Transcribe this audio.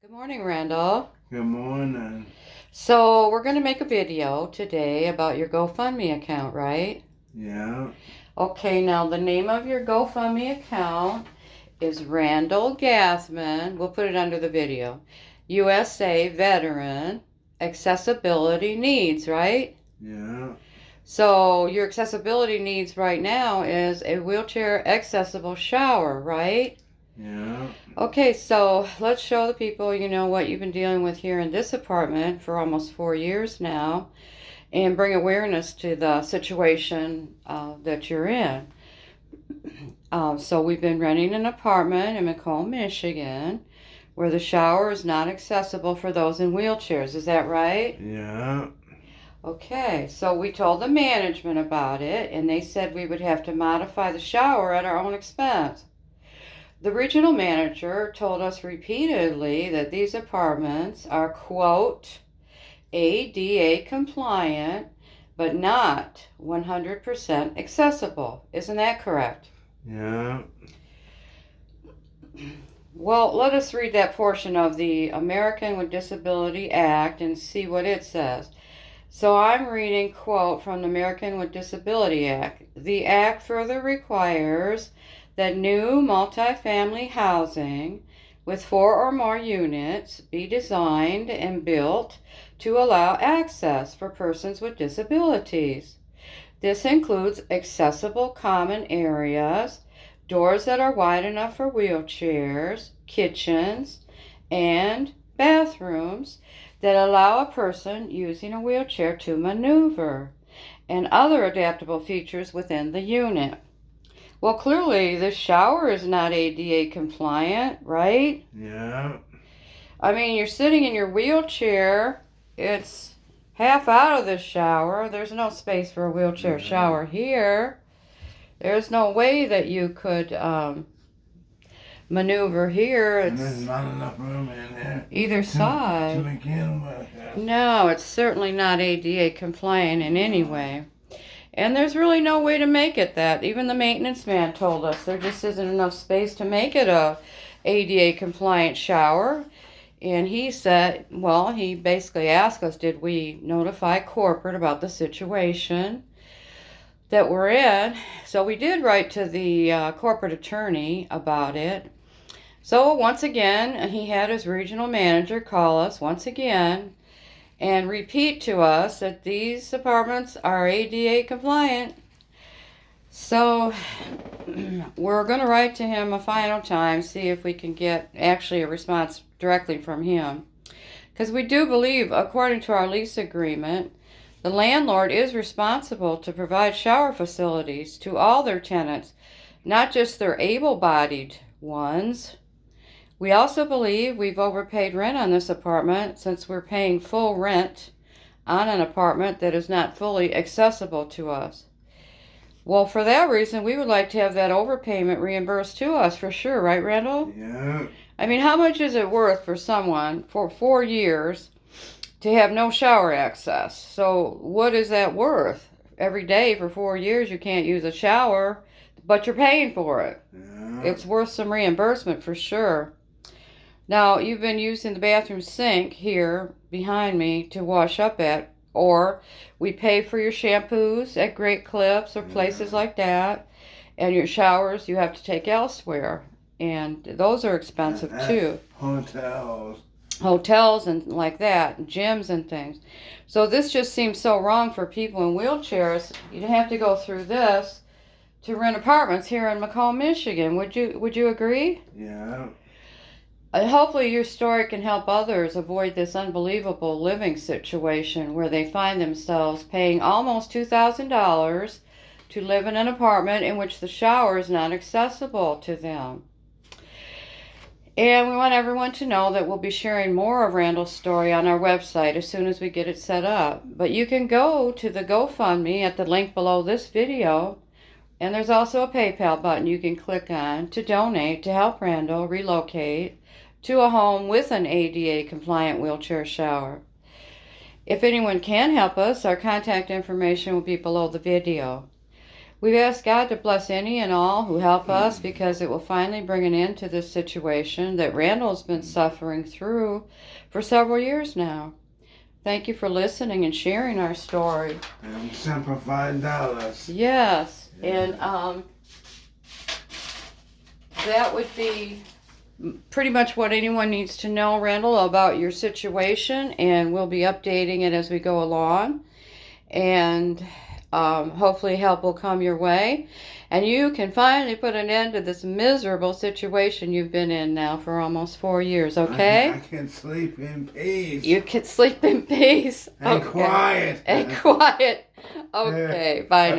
Good morning, Randall. Good morning. So, we're going to make a video today about your GoFundMe account, right? Yeah. Okay, now the name of your GoFundMe account is Randall Gathman. We'll put it under the video. USA Veteran Accessibility Needs, right? Yeah. So, your accessibility needs right now is a wheelchair accessible shower, right? Yeah. Okay, so let's show the people, what you've been dealing with here in this apartment for almost 4 years now and bring awareness to the situation that you're in. So we've been renting an apartment in Macomb, Michigan, where the shower is not accessible for those in wheelchairs. Is that right? Yeah. Okay, so we told the management about it, and they said we would have to modify the shower at our own expense. The regional manager told us repeatedly that these apartments are, quote, ADA compliant, but not 100% accessible. Isn't that correct? Yeah. Well, let us read that portion of the American with Disability Act and see what it says. So I'm reading, quote, from the American with Disability Act. The act further requires that new multifamily housing with 4 or more units be designed and built to allow access for persons with disabilities. This includes accessible common areas, doors that are wide enough for wheelchairs, kitchens, and bathrooms that allow a person using a wheelchair to maneuver, and other adaptable features within the unit. Well, clearly, this shower is not ADA compliant, right? Yeah. I mean, you're sitting in your wheelchair, it's half out of the shower. There's no space for a wheelchair shower here. There's no way that you could maneuver here. And there's not enough room in there. Either side. To begin with. No, it's certainly not ADA compliant in any way. And there's really no way to make it that. Even the maintenance man told us there just isn't enough space to make it a ADA compliant shower. And he said, well, he basically asked us, did we notify corporate about the situation that we're in? So we did write to the corporate attorney about it. So once again, he had his regional manager call us once again and repeat to us that these apartments are ADA compliant. So we're going to write to him a final time, see if we can get actually a response directly from him. Because we do believe, according to our lease agreement, the landlord is responsible to provide shower facilities to all their tenants, not just their able-bodied ones. We also believe we've overpaid rent on this apartment since we're paying full rent on an apartment that is not fully accessible to us. Well, for that reason, we would like to have that overpayment reimbursed to us for sure, right, Randall? Yeah. I mean, how much is it worth for someone for 4 years to have no shower access? So what is that worth? Every day for 4 years you can't use a shower, but you're paying for it. Yeah. It's worth some reimbursement for sure. Now, you've been using the bathroom sink here behind me to wash up at, or we pay for your shampoos at Great Clips or places like that, and your showers you have to take elsewhere, and those are expensive too. Hotels and like that, and gyms and things. So this just seems so wrong for people in wheelchairs. You'd have to go through this to rent apartments here in Macomb, Michigan. Would you agree? Yeah. Hopefully your story can help others avoid this unbelievable living situation where they find themselves paying almost $2,000 to live in an apartment in which the shower is not accessible to them. And we want everyone to know that we'll be sharing more of Randall's story on our website as soon as we get it set up. But you can go to the GoFundMe at the link below this video, and there's also a PayPal button you can click on to donate to help Randall relocate to a home with an ADA compliant wheelchair shower. If anyone can help us, our contact information will be below the video. We've asked God to bless any and all who help us because it will finally bring an end to this situation that Randall's been suffering through for several years now. Thank you for listening and sharing our story. And simplified dollars. Yes, and that would be pretty much what anyone needs to know, Randall, about your situation, and we'll be updating it as we go along. And hopefully help will come your way, and you can finally put an end to this miserable situation you've been in now for almost 4 years, okay? I can sleep in peace. You can sleep in peace. And Okay. quiet. And quiet. Okay, bye now.